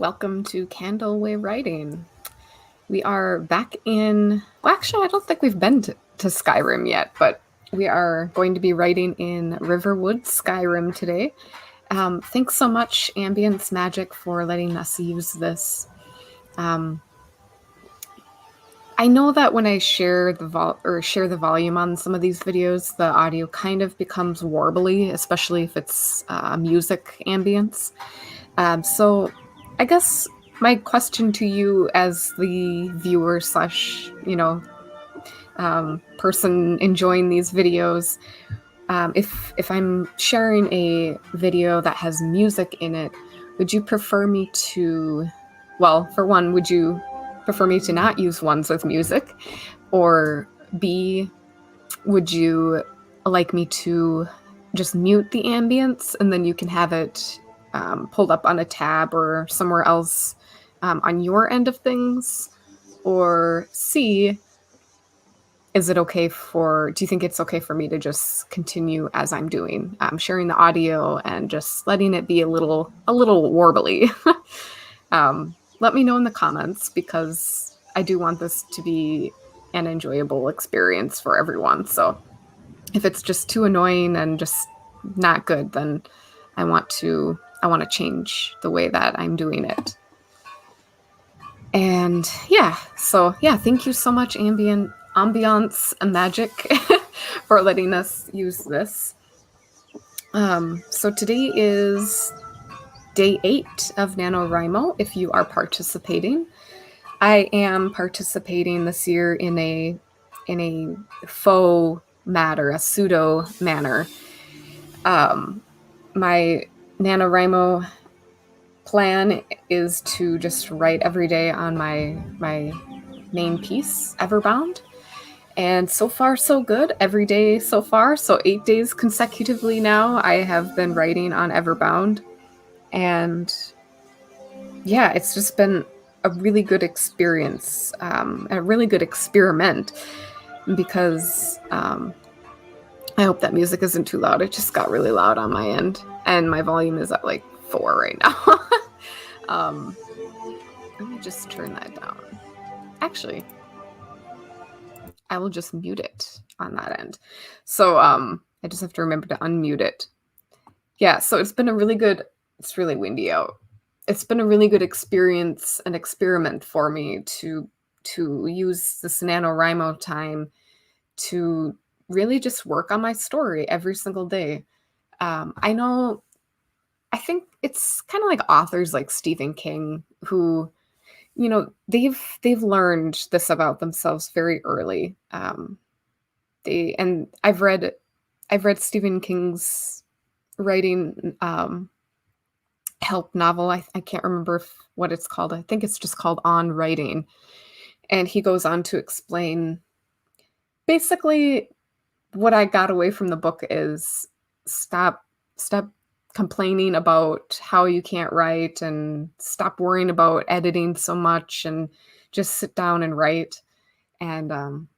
Welcome to Candleway Writing. We are back in, well, actually, I don't think we've been to Skyrim yet, but we are going to be writing in Riverwood, Skyrim today. Thanks so much, Ambience Magic, for letting us use this. I know that when I share the volume on some of these videos, the audio kind of becomes warbly, especially if it's music ambience. So I guess my question to you as the viewer slash, person enjoying these videos, if I'm sharing a video that has music in it, would you prefer me to, well, for one, would you prefer me to not use ones with music? Or B, would you like me to just mute the ambience and then you can have it pulled up on a tab or somewhere else on your end of things? Or C, do you think it's okay for me to just continue as I'm doing, sharing the audio and just letting it be a little warbly? Let me know in the comments because I do want this to be an enjoyable experience for everyone. So if it's just too annoying and just not good, then I want to change the way that I'm doing it. And thank you so much, Ambiance Magic, for letting us use this. So today is day 8 of Nanowrimo, if you are participating. I am participating this year in a faux matter, a pseudo manner. My Nanowrimo plan is to just write every day on my main piece, Everbound. And so far, so good. Every day so far. So 8 days consecutively now, I have been writing on Everbound. And yeah, it's just been a really good experience, a really good experiment, because I hope that music isn't too loud. It just got really loud on my end, and my volume is at like 4 right now. Let me just turn that down. Actually, I will just mute it on that end. So I just have to remember to unmute it. Yeah, so it's been it's really windy out. It's been a really good experience and experiment for me to use this NaNoWriMo time to really just work on my story every single day. I think it's kind of like authors like Stephen King who, they've learned this about themselves very early. I've read Stephen King's writing help novel. I can't remember what it's called. I think it's just called On Writing. And he goes on to explain basically what I got away from the book is stop complaining about how you can't write and stop worrying about editing so much and just sit down and write. And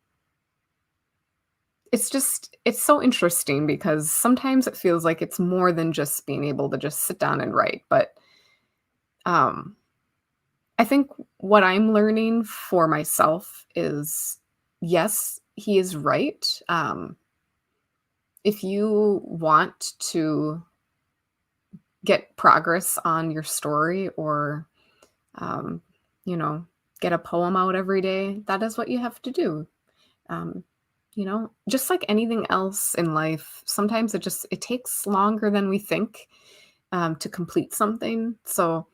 it's so interesting because sometimes it feels like it's more than just being able to just sit down and write. But I think what I'm learning for myself is, yes, he is right. If you want to get progress on your story or, get a poem out every day, that is what you have to do. Just like anything else in life, sometimes it takes longer than we think to complete something. So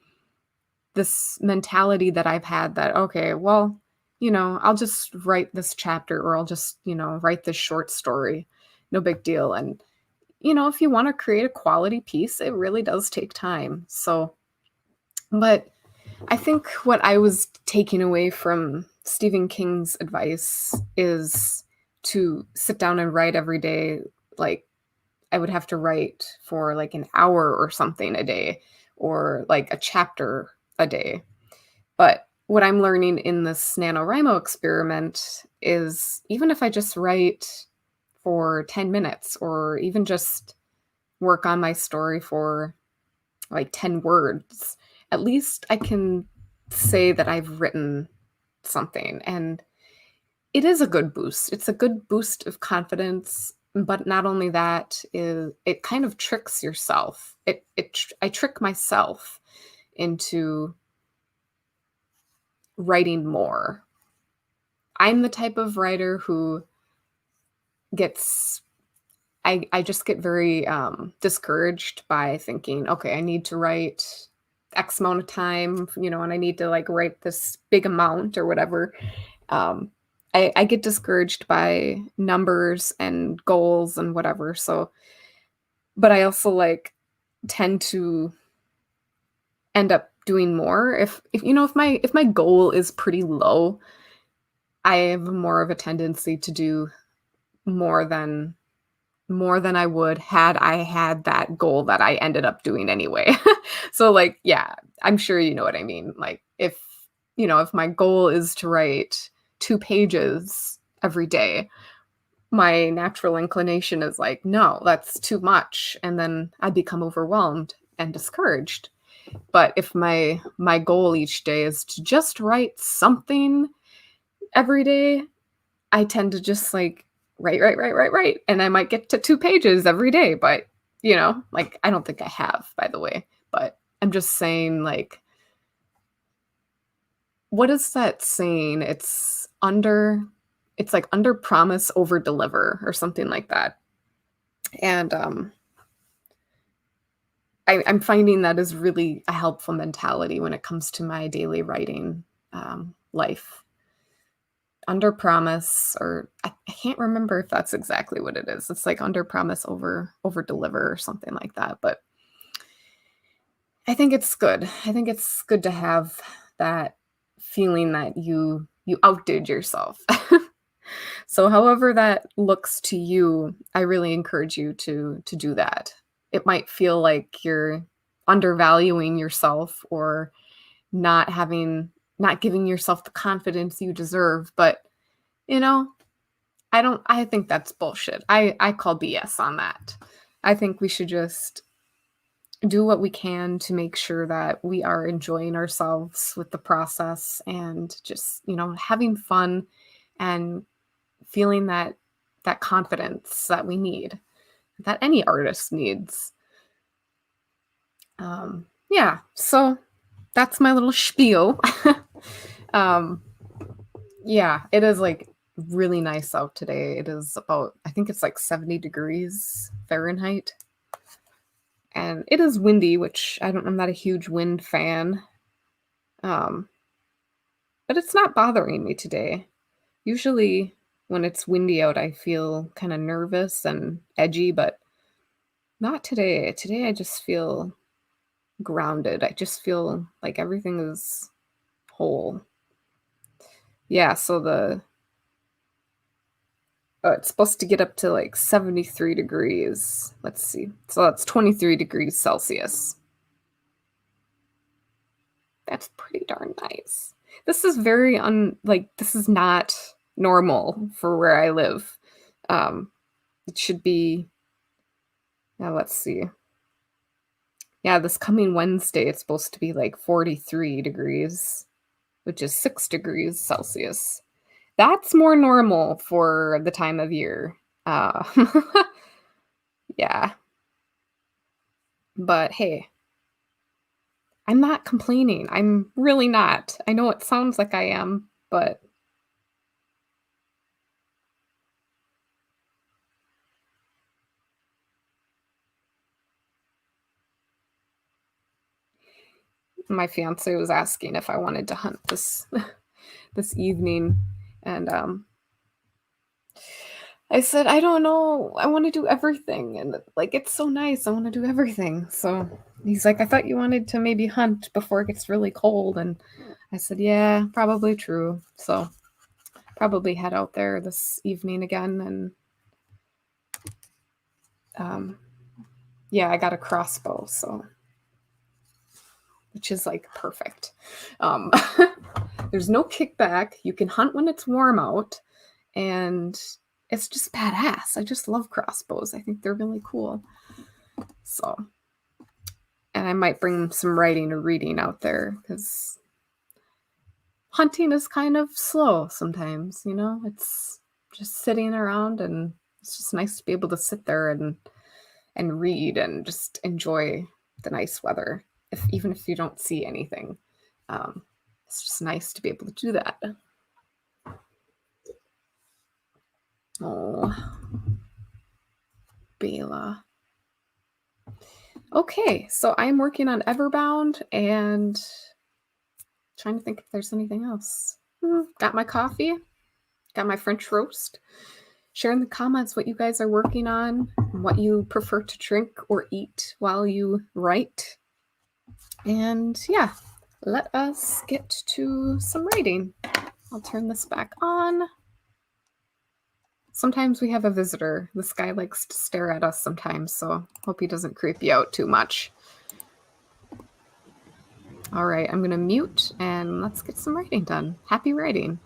this mentality that I've had that, okay, well, I'll just write this chapter or I'll just, write this short story. No big deal. And, if you want to create a quality piece, it really does take time. So, but I think what I was taking away from Stephen King's advice is to sit down and write every day. Like I would have to write for like an hour or something a day or like a chapter a day. But what I'm learning in this NaNoWriMo experiment is even if I just write for 10 minutes or even just work on my story for like 10 words, at least I can say that I've written something, and it is a good boost. It's a good boost of confidence, but not only that, is it kind of tricks yourself. I trick myself into writing more. I'm the type of writer who gets I just get very discouraged by thinking, okay, I need to write X amount of time, and I need to like write this big amount or whatever. Um, I get discouraged by numbers and goals and whatever. So, but I also like tend to end up doing more if my goal is pretty low. I have more of a tendency to do more than more than I would had I had that goal that I ended up doing anyway. So like, yeah, I'm sure you know what I mean. Like if my goal is to write 2 pages every day, my natural inclination is like, no, that's too much. And then I become overwhelmed and discouraged. But if my goal each day is to just write something every day, I tend to just like write, and I might get to 2 pages every day, but like I don't think I have, by the way, but I'm just saying, like, what is that saying? It's like under promise, over deliver, or something like that. And I'm finding that is really a helpful mentality when it comes to my daily writing life. Under promise, or I can't remember if that's exactly what it is. It's like under promise, over deliver, or something like that. But I think it's good. I think it's good to have that feeling that you outdid yourself. So however that looks to you, I really encourage you to do that. It might feel like you're undervaluing yourself, or not giving yourself the confidence you deserve, but you know, I think that's bullshit. I call BS on that. I think we should just do what we can to make sure that we are enjoying ourselves with the process, and just, having fun and feeling that confidence that we need, that any artist needs. Yeah, so that's my little spiel. um, yeah, it is like really nice out today. It is about, I think it's like 70 degrees Fahrenheit. And it is windy, which I'm not a huge wind fan. Um, but it's not bothering me today. Usually when it's windy out, I feel kind of nervous and edgy, but not today. Today I just feel grounded. I just feel like everything is whole. Yeah, so it's supposed to get up to like 73 degrees. Let's see. So that's 23 degrees Celsius. That's pretty darn nice. This is this is not normal for where I live. It should be, now let's see. Yeah, this coming Wednesday, it's supposed to be like 43 degrees, which is 6 degrees Celsius. That's more normal for the time of year. Uh, yeah. But hey, I'm not complaining. I'm really not. I know it sounds like I am, but my fiance was asking if I wanted to hunt this evening, and I said, I don't know. I want to do everything. And like, it's so nice. I want to do everything. So he's like, I thought you wanted to maybe hunt before it gets really cold. And I said, yeah, probably true. So probably head out there this evening again. And yeah, I got a crossbow. So, which is like perfect. Um, there's no kickback. You can hunt when it's warm out. And it's just badass. I just love crossbows. I think they're really cool. So, And I might bring some writing or reading out there because hunting is kind of slow sometimes, you know? It's just sitting around, and it's just nice to be able to sit there and read and just enjoy the nice weather. Even if you don't see anything. Um, it's just nice to be able to do that. Oh, Bela. Okay, so I'm working on Everbound and trying to think if there's anything else. Got my coffee, got my French roast. Share in the comments what you guys are working on, what you prefer to drink or eat while you write. And yeah, let us get to some writing. I'll turn this back on. Sometimes we have a visitor. This guy likes to stare at us sometimes, so hope he doesn't creep you out too much. All right, I'm going to mute and let's get some writing done. Happy writing.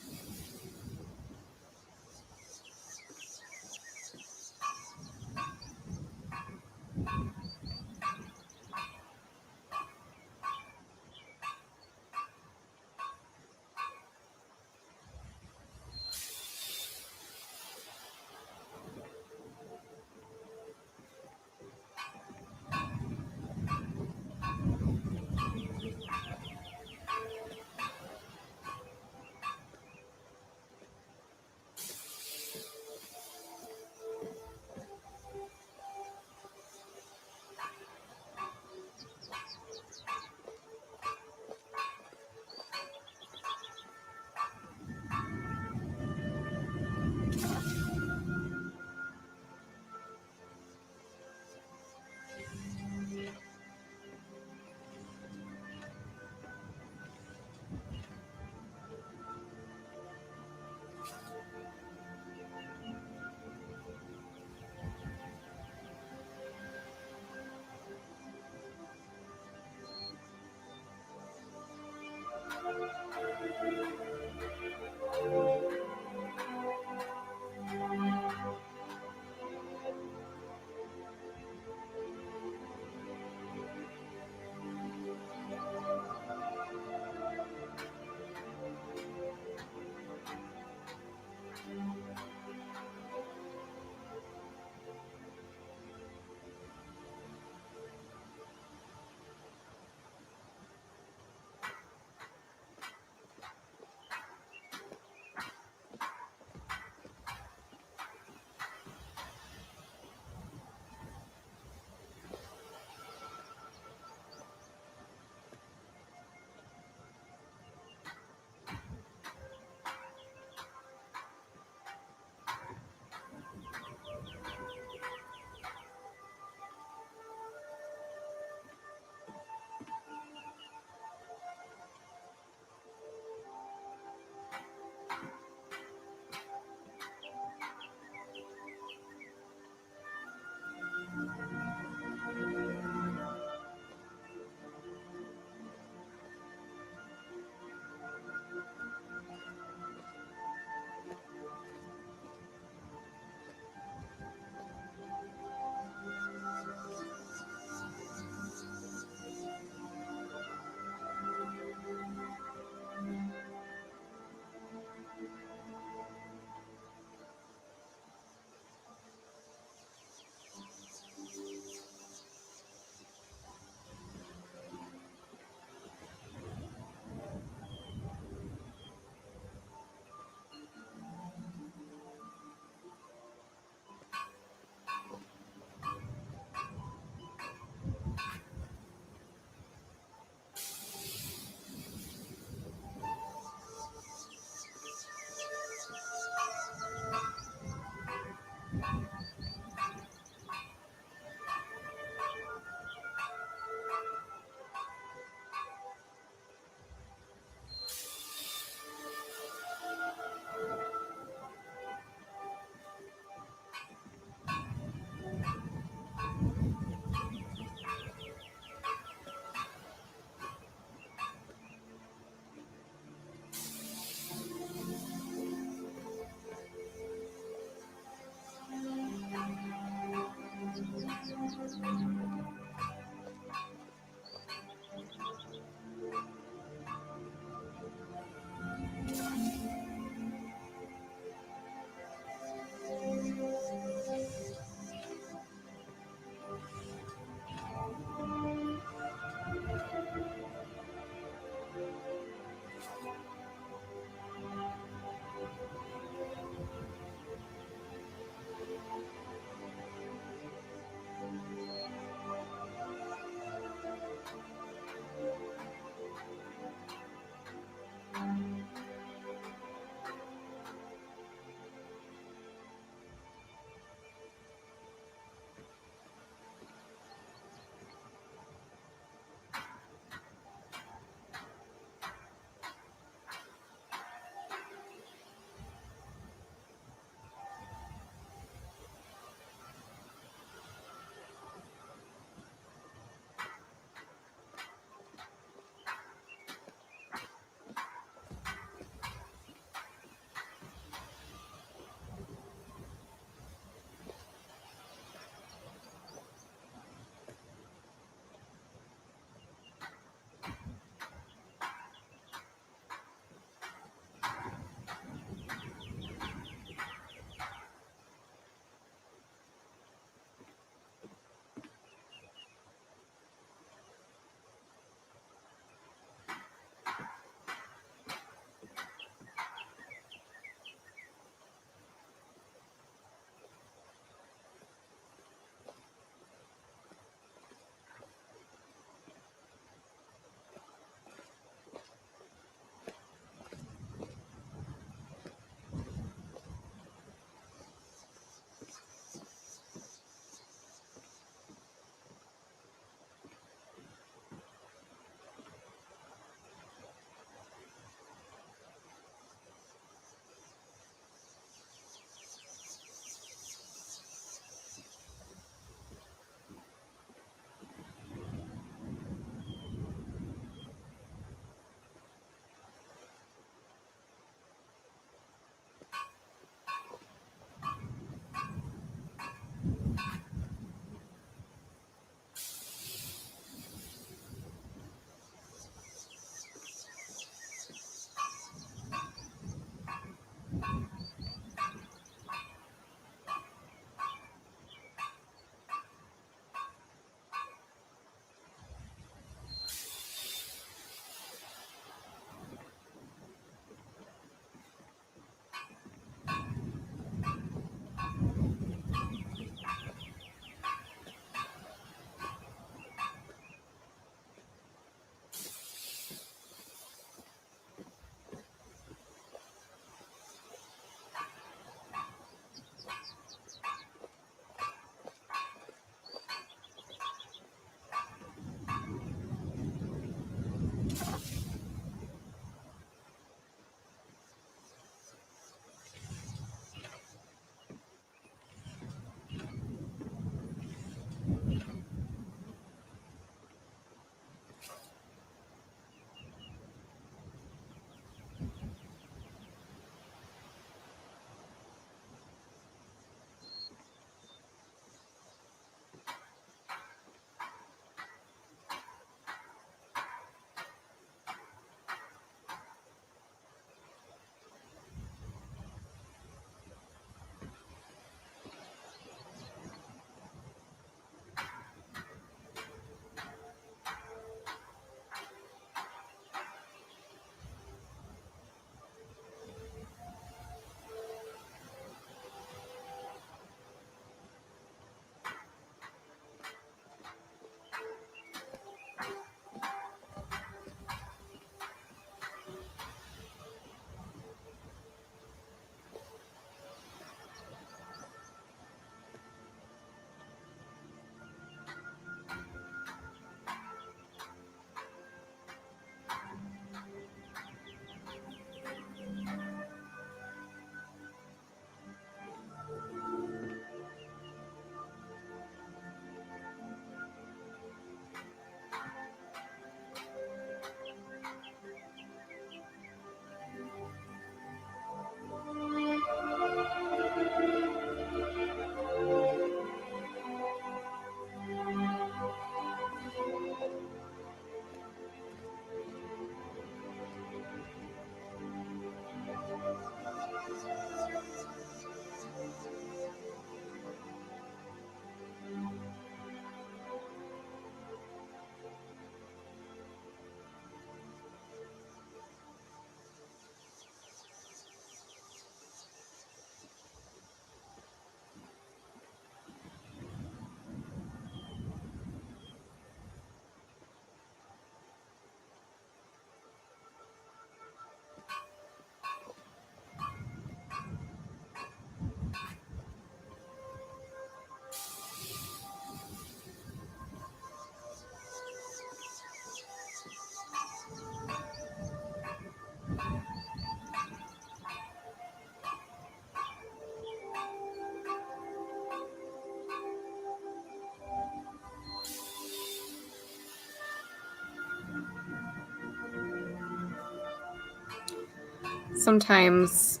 sometimes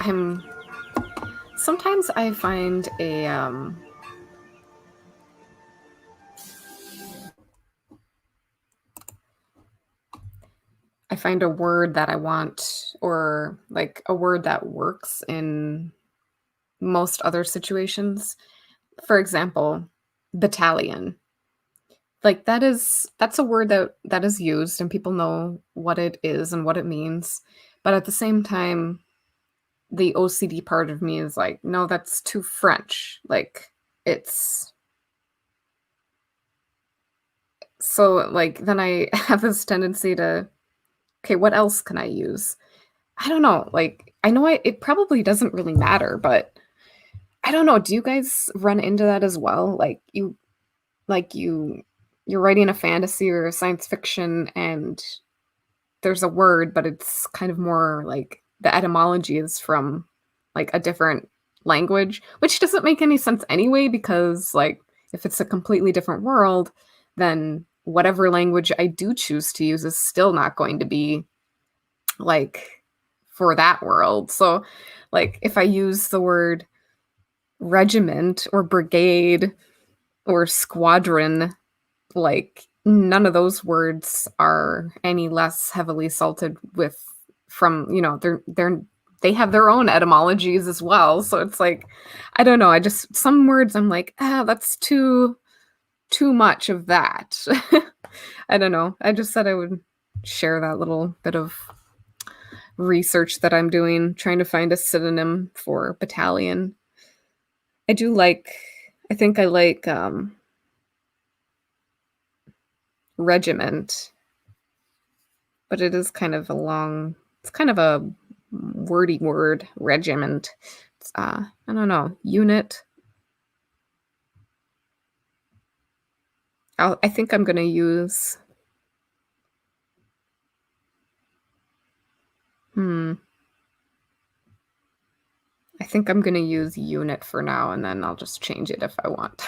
I'm sometimes I find a word that I want, or like a word that works in most other situations. For example, battalion. Like that's a word that is used and people know what it is and what it means. But at the same time, the OCD part of me is like, no, that's too French. Like it's so like then I have this tendency to, okay, what else can I use? I don't know. Like I know it probably doesn't really matter, but I don't know. Do you guys run into that as well? Like you're writing a fantasy or a science fiction and there's a word, but it's kind of more like the etymology is from like a different language, which doesn't make any sense anyway, because like if it's a completely different world, then whatever language I do choose to use is still not going to be like for that world. So like if I use the word regiment or brigade or squadron, like none of those words are any less heavily salted with from, they have their own etymologies as well. So it's like I don't know, I just some words I'm like, that's too much of that. I don't know. I just said I would share that little bit of research that I'm doing, trying to find a synonym for battalion. I do like I think I like regiment, but it is kind of a long, it's kind of a wordy word, regiment. It's, I don't know, unit. I think I'm going to use, hmm, I think I'm going to use unit for now, and then I'll just change it if I want.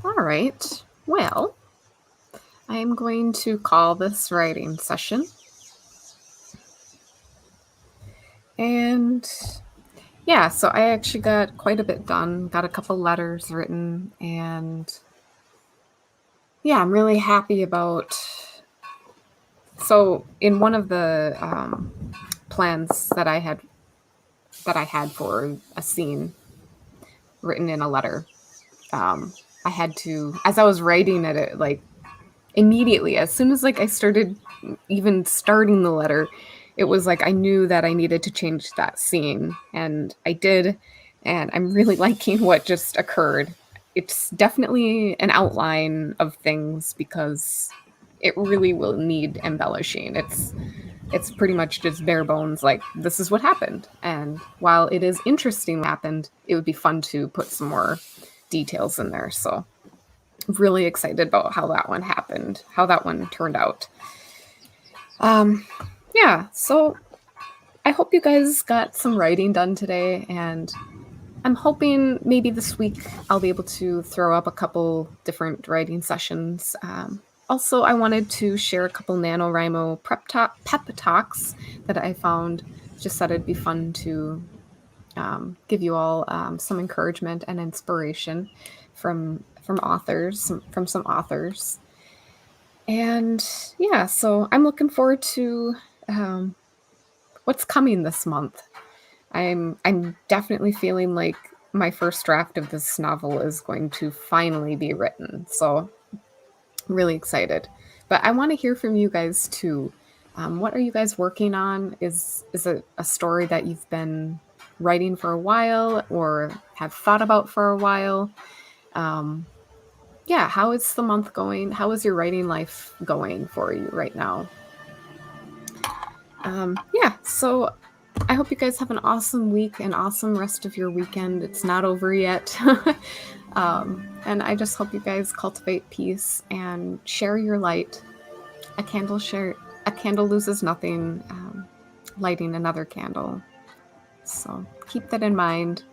All right. Well, I'm going to call this writing session. And yeah, so I actually got quite a bit done, got a couple letters written, and yeah, I'm really happy about. So in one of the plans that I had for a scene written in a letter, I had to, as I was writing it like immediately, as soon as like I started even starting the letter, it was like I knew that I needed to change that scene, and I did, and I'm really liking what just occurred. It's definitely an outline of things because it really will need embellishing. It's pretty much just bare bones, like this is what happened. And while it is interesting what happened, it would be fun to put some more details in there. So really excited about how that one happened, how that one turned out. Yeah, so I hope you guys got some writing done today, and I'm hoping maybe this week I'll be able to throw up a couple different writing sessions. Also, I wanted to share a couple Nanowrimo pep talks that I found. Just thought it'd be fun to give you all some encouragement and inspiration from authors, from some authors. And yeah, so I'm looking forward to what's coming this month. I'm definitely feeling like my first draft of this novel is going to finally be written. So really excited. But I want to hear from you guys too. What are you guys working on? Is it a story that you've been writing for a while or have thought about for a while? Yeah, how is the month going? How is your writing life going for you right now? Yeah, so I hope you guys have an awesome week, an awesome rest of your weekend. It's not over yet. And I just hope you guys cultivate peace and share your light. A candle loses nothing, lighting another candle. So keep that in mind.